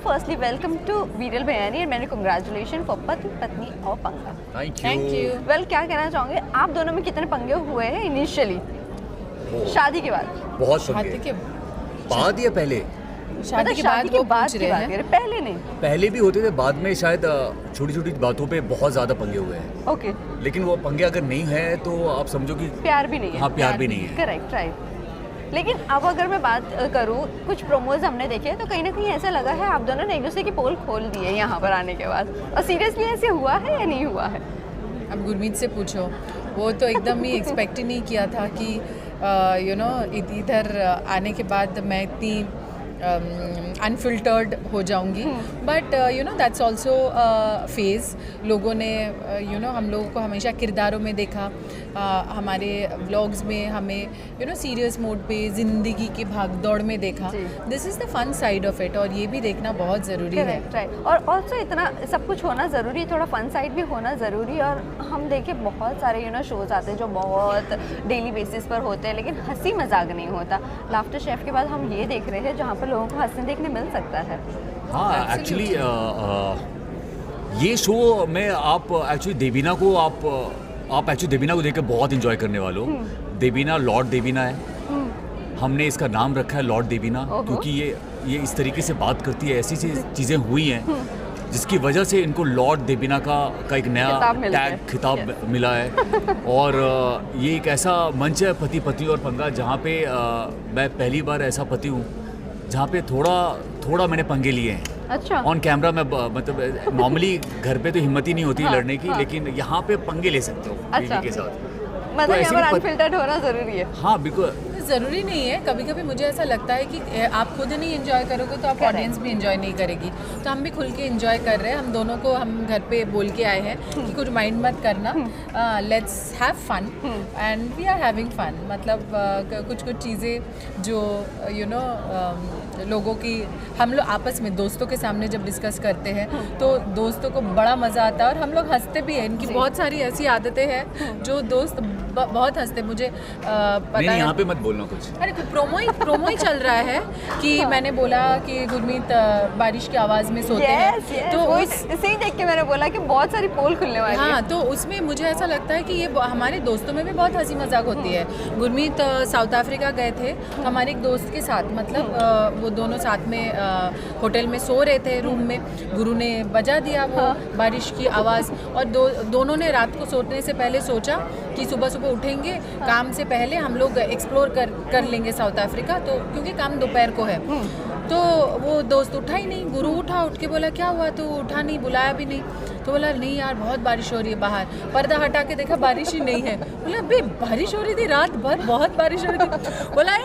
Firstly, welcome to Viral Bayani and मैंने congratulations for पति पत्नी और पंगा। Thank you. Well, क्या कहना चाहोगे आप दोनों में कितने पंगे हुए हैं इनिशियली शादी के बाद? बहुत शादी पंगे के बाद या पहले शादी के बाद शादी के वो बाद पूछ की रहे बात हैं। कर रहे, पहले नहीं। पहले भी होते थे, बाद में शायद छोटी छोटी बातों पे बहुत ज़्यादा पंगे हुए हैं। ओके, लेकिन वो पंगे अगर नहीं है तो आप समझो कि प्यार भी नहीं है। हाँ, प्यार भी नहीं है। Correct, right. लेकिन अब अगर मैं बात करूँ, कुछ प्रोमोज हमने देखे तो कहीं ना कहीं ऐसा लगा है आप दोनों ने एक दूसरे की पोल खोल दी है यहाँ पर आने के बाद। और सीरियसली ऐसे हुआ है या नहीं हुआ है? अब गुरमीत से पूछो, वो तो एकदम ही एक्सपेक्ट ही नहीं किया था कि इधर आने के बाद मैं इतनी अनफिल्टर्ड हो जाऊंगी। But that's also phase. लोगों ने हम लोगों को हमेशा किरदारों में देखा, हमारे व्लॉग्स में हमें सीरियस मोड पे ज़िंदगी की भागदौड़ में देखा। This is the fun side of it, और ये भी देखना बहुत ज़रूरी है। राइट। और ऑल्सो इतना सब कुछ होना ज़रूरी है, थोड़ा फन साइड भी होना ज़रूरी है। और हम देखें बहुत सारे शोज़ आते हैं जो बहुत डेली बेसिस पर होते हैं, लेकिन हंसी मजाक नहीं होता। लाफ्टर शेफ के बाद हम ये देख रहे हैं जहाँ पर लोगों को हंसने देखने मिल सकता है। हाँ, एक्चुअली ये शो में आप एक्चुअली देवीना को देख के बहुत इंजॉय करने वाले हो। देवीना लॉर्ड देवीना है। हमने इसका नाम रखा है लॉर्ड देवीना, क्योंकि ये इस तरीके से बात करती है, ऐसी चीज़ें हुई हैं जिसकी वजह से इनको लॉर्ड देवीना का एक नया खिताब मिला है। और ये एक ऐसा मंच है पति पत्नी और पंगा, जहाँ पे मैं पहली बार ऐसा पति हूँ जहाँ पे थोड़ा मैंने पंगे लिए हैं। अच्छा। ऑन कैमरा में मतलब नॉर्मली घर पे तो हिम्मत ही नहीं होती लड़ने की, लेकिन यहाँ पे पंगे ले सकते हो बीवी के साथ। मतलब यहाँ पर अनफिल्टर्ड होना ज़रूरी है। हाँ, बिल्कुल ज़रूरी नहीं है। कभी कभी मुझे ऐसा लगता है कि आप खुद नहीं एंजॉय करोगे तो आप ऑडियंस भी एंजॉय नहीं करेगी। तो हम भी खुल के एंजॉय कर रहे हैं। हम दोनों को हम घर पे बोल के आए हैं कि कुछ माइंड मत करना, let's have fun and we are having fun. मतलब कुछ चीज़ें जो लोगों की हम लोग आपस में दोस्तों के सामने जब डिस्कस करते हैं तो दोस्तों को बड़ा मज़ा आता है और हम लोग हंसते भी हैं। इनकी बहुत सारी ऐसी आदतें हैं जो दोस्त बहुत हंसते। मुझे पता है, यहाँ पे मत बोलना कुछ। अरे प्रोमो ही चल रहा है कि मैंने बोला कि गुरमीत बारिश की आवाज़ में सोते हैं। तो इसे ही देख के मैंने बोला कि बहुत सारी पोल खुलने वाली है। हाँ, तो उसमें मुझे ऐसा लगता है कि ये हमारे दोस्तों में भी बहुत हंसी मजाक होती है। गुरमीत साउथ अफ्रीका गए थे हमारे एक दोस्त के साथ, मतलब वो दोनों साथ में होटल में सो रहे थे रूम में। गुरु ने बजा दिया वो बारिश की आवाज़, और दोनों ने रात को सोने से पहले सोचा कि सुबह सुबह उठेंगे, काम से पहले हम लोग एक्सप्लोर कर लेंगे साउथ अफ्रीका, तो क्योंकि काम दोपहर को है। तो वो दोस्त उठा ही नहीं। गुरु उठ के बोला क्या हुआ, तो उठा नहीं, बुलाया भी नहीं। तो बोला नहीं यार बहुत बारिश हो रही है बाहर। पर्दा हटा के देखा बारिश ही नहीं है। बोला बे बारिश हो रही थी रात भर, बहुत बारिश हो रही थी। बोला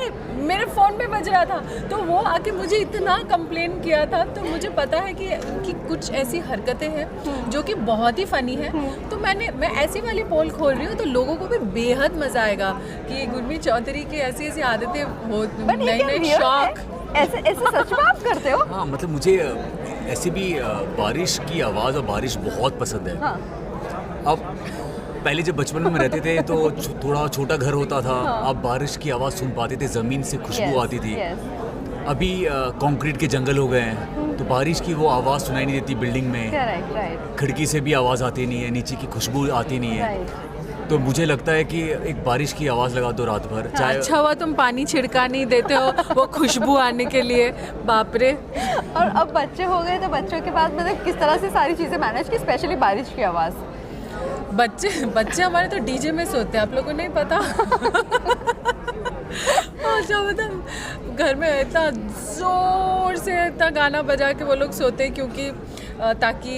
मेरे फ़ोन पे बज रहा था। तो वो आके मुझे इतना कंप्लेन किया था। तो मुझे पता है कि उनकी कुछ ऐसी हरकतें हैं जो कि बहुत ही फ़नी है। तो मैं ऐसी वाली पोल खोल रही हूँ तो लोगों को भी बेहद मज़ा आएगा कि गुरमीत चौधरी की ऐसी आदतें हो, नई शौक। ऐसे सच में आप करते हो? हाँ, मतलब मुझे ऐसे भी बारिश की आवाज़ और बारिश बहुत पसंद है। हाँ। अब पहले जब बचपन में रहते थे तो थोड़ा छोटा घर होता था। अब बारिश की आवाज़ सुन पाते थे, ज़मीन से खुशबू आती थी। अभी कंक्रीट के जंगल हो गए हैं तो बारिश की वो आवाज़ सुनाई नहीं देती बिल्डिंग में। खिड़की से भी आवाज़ आती नहीं है, नीचे की खुशबू आती नहीं है। तो मुझे लगता है कि एक बारिश की आवाज़ लगा दो रात भर। चाहे अच्छा हुआ तुम पानी छिड़का नहीं देते हो वो खुशबू आने के लिए। बाप रे। और अब बच्चे हो गए तो बच्चों के बाद मतलब किस तरह से सारी चीज़ें मैनेज की, स्पेशली बारिश की आवाज़? बच्चे हमारे तो डीजे में सोते हैं, आप लोगों को नहीं पता। अच्छा, मतलब घर में इतना ज़ोर से इतना गाना बजा के वो लोग सोते हैं, क्योंकि ताकि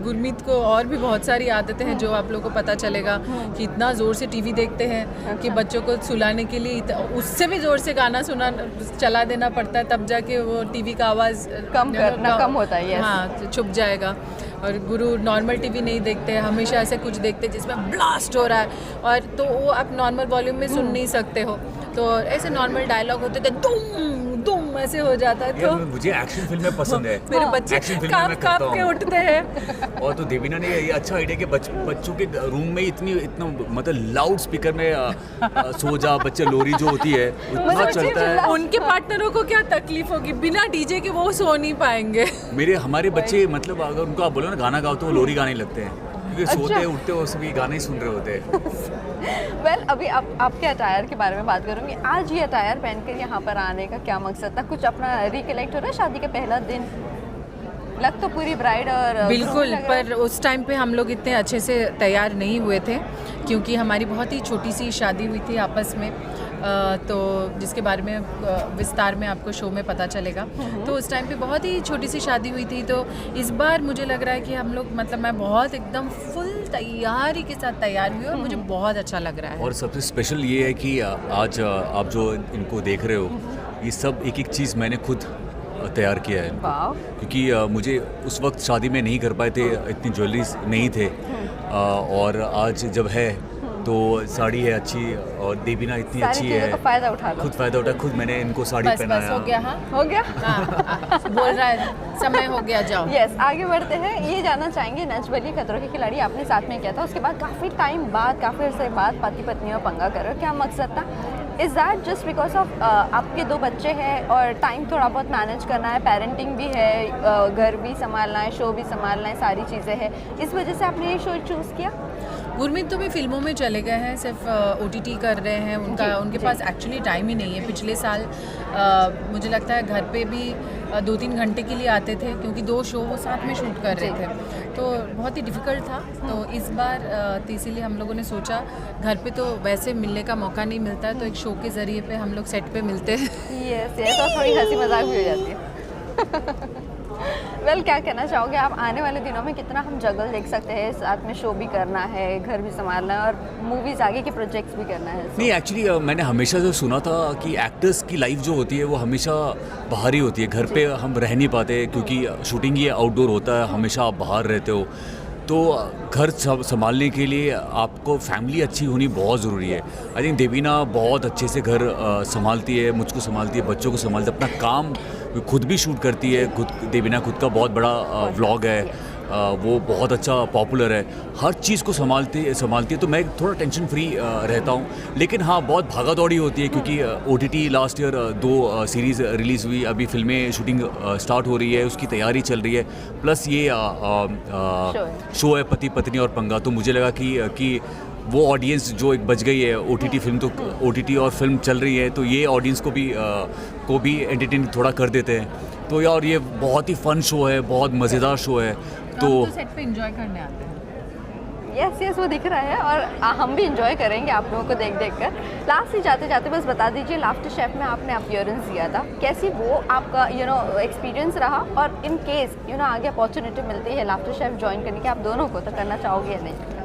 गुरमीत को और भी बहुत सारी आदतें हैं जो आप लोगों को पता चलेगा कि इतना ज़ोर से टीवी देखते हैं कि बच्चों को सुलाने के लिए उससे भी ज़ोर से गाना चला देना पड़ता है, तब जाके वो टीवी का आवाज़ कम होता है। हाँ, छुप जाएगा। और गुरु नॉर्मल टीवी नहीं देखते हैं, हमेशा ऐसे कुछ देखते हैं जिसमें ब्लास्ट हो रहा है, और तो वो आप नॉर्मल वॉल्यूम में सुन नहीं सकते हो। तो ऐसे नॉर्मल डायलॉग होते थे, दुम दुम ऐसे हो जाता है। तो मुझे एक्शन फिल्में पसंद है। मेरे बच्चे एक्शन फिल्में कांप मैं करता कांप के हूँ। उठते हैं। और तो देवीना ने ये अच्छा आइडिया कि बच्चों के रूम में इतना मतलब लाउड स्पीकर में सो जा बच्चे लोरी जो होती है उतना बच्चे चलता है। उनके पार्टनरों को क्या तकलीफ होगी, बिना डीजे के वो सो नहीं पाएंगे। हमारे बच्चे मतलब अगर उनको आप बोलो ना गाना गाओ तो वो लोरी गाने लगते हैं, क्योंकि सोते उठते वो सभी गाने ही सुन रहे होते हैं। वेल अभी आपके अटायर के बारे में बात करूँगी। आज ये अटायर पहनकर यहाँ पर आने का क्या मकसद था? कुछ अपना रिकलेक्ट हो रहा है? शादी का पहला दिन, लग तो पूरी ब्राइड और बिल्कुल, पर उस टाइम पे हम लोग इतने अच्छे से तैयार नहीं हुए थे, क्योंकि हमारी बहुत ही छोटी सी शादी हुई थी आपस में, तो जिसके बारे में विस्तार में आपको शो में पता चलेगा। तो उस टाइम पे बहुत ही छोटी सी शादी हुई थी, तो इस बार मुझे लग रहा है कि हम लोग मतलब मैं बहुत एकदम फुल तैयारी के साथ तैयार हुई और मुझे बहुत अच्छा लग रहा है। और सबसे स्पेशल ये है कि आज आप जो इनको देख रहे हो ये सब एक एक चीज़ मैंने खुद तैयार किया है, वाव। क्योंकि मुझे उस वक्त शादी में नहीं कर पाए थे, इतनी ज्वेलरीज नहीं थे, और आज जब है तो साड़ी है अच्छी और देवीना इतनी सारी अच्छी चीज़ों है, का फायदा उठा लो। खुद फ़ायदा उठा, खुद मैंने इनको साड़ी बस पहनाया। हो गया। हाँ हो गया। हाँ, बोल रहा है समय हो गया, जाओ। यस, आगे बढ़ते हैं। ये जानना चाहेंगे नच बलिए खतरों के खिलाड़ी आपने साथ में किया था, उसके बाद काफ़ी टाइम बाद, काफ़ी अर्से बाद पति पत्नी में पंगा कर रहे हो, क्या मकसद था? Is that just because of आपके 2 बच्चे हैं और टाइम थोड़ा बहुत मैनेज करना है, पेरेंटिंग भी है, घर भी संभालना है, शो भी संभालना है, सारी चीज़ें हैं, इस वजह से आपने ये शो चूज़ किया? गुरमीत तो भी फिल्मों में चले गए हैं, सिर्फ OTT कर रहे हैं, उनके पास एक्चुअली टाइम ही नहीं है। पिछले साल मुझे लगता है घर पे भी 2-3 घंटे के लिए आते थे, क्योंकि 2 शो वो साथ में शूट कर रहे थे, तो बहुत ही डिफ़िकल्ट था। तो इस बार तो इसीलिए हम लोगों ने सोचा, घर पे तो वैसे मिलने का मौका नहीं मिलता है, तो एक शो के ज़रिए पे हम लोग सेट पे मिलते हैं। यस यस, और थोड़ी हंसी मजाक भी हो जाती है। वेल क्या कहना चाहोगे आप, आने वाले दिनों में कितना हम जगल देख सकते हैं? साथ में शो भी करना है, घर भी संभालना है और मूवीज़ आगे के प्रोजेक्ट्स भी करना है। नहीं, एक्चुअली मैंने हमेशा जो सुना था कि एक्टर्स की लाइफ जो होती है वो हमेशा बाहर ही होती है, घर पे हम रह नहीं पाते, क्योंकि शूटिंग ही आउटडोर होता है, हमेशा आप बाहर रहते हो, तो घर संभालने के लिए आपको फैमिली अच्छी होनी बहुत ज़रूरी है। आई थिंक देवीना बहुत अच्छे से घर संभालती है, मुझको संभालती है, बच्चों को संभालती है, अपना काम खुद भी शूट करती है। देवीना खुद का बहुत बड़ा व्लॉग है, वो बहुत अच्छा पॉपुलर है, हर चीज़ को संभालती है, तो मैं थोड़ा टेंशन फ्री रहता हूँ। लेकिन हाँ, बहुत भागा दौड़ी होती है, क्योंकि OTT last year 2 series release हुई, अभी फिल्में शूटिंग स्टार्ट हो रही है, उसकी तैयारी चल रही है, प्लस ये शो है पति पत्नी और पंगा। तो मुझे लगा कि वो ऑडियंस जो एक बच गई है, OTT फिल्म तो OTT और फिल्म चल रही है, तो ये ऑडियंस को भी एंटरटेन थोड़ा कर देते हैं। तो यार ये बहुत ही फ़न शो है, बहुत मज़ेदार शो है। तो सेट पे एंजॉय करने आते हैं। यस यस, वो दिख रहा है और हम भी इंजॉय करेंगे आप लोगों को देख कर। लास्ट ही जाते जाते बस बता दीजिए, लाफ्टर शेफ में आपने अपीयरेंस दिया था, कैसी वो आपका एक्सपीरियंस रहा, और इन केस आगे अपॉर्चुनिटी मिलती है लाफ्टर शेफ ज्वाइन करने की, आप दोनों को तो करना चाहोगे या नहीं?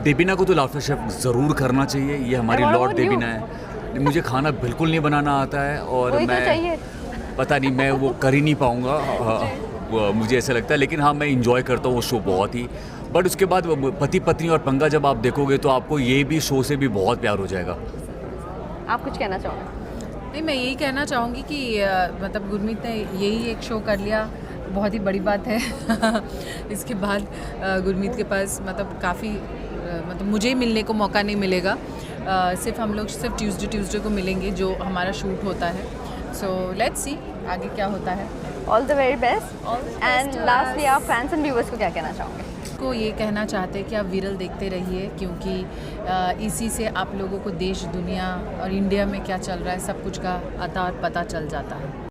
देवीना को तो लाफ्टर शेफ ज़रूर करना चाहिए, ये हमारी लॉर्ड देवीना है। मुझे खाना बिल्कुल नहीं बनाना आता है, और मैं पता नहीं मैं वो कर ही नहीं पाऊँगा, मुझे ऐसा लगता है। लेकिन हाँ, मैं इंजॉय करता हूँ वो शो बहुत ही। बट उसके बाद पति पत्नी और पंगा जब आप देखोगे तो आपको ये भी शो से भी बहुत प्यार हो जाएगा। आप कुछ कहना चाहोगे? नहीं, मैं यही कहना चाहूँगी कि मतलब गुरमीत ने यही एक शो कर लिया, बहुत ही बड़ी बात है। इसके बाद गुरमीत के पास मतलब काफ़ी मतलब मुझे मिलने को मौका नहीं मिलेगा, सिर्फ हम लोग सिर्फ ट्यूसडे को मिलेंगे जो हमारा शूट होता है। सो लेट्स सी आगे क्या होता है। All the very best. And lastly आप फैंस एंड व्यूअर्स को क्या कहना चाहोगे? को ये कहना चाहते हैं कि आप विरल देखते रहिए, क्योंकि इसी से आप लोगों को देश दुनिया और इंडिया में क्या चल रहा है सब कुछ का पता चल जाता है।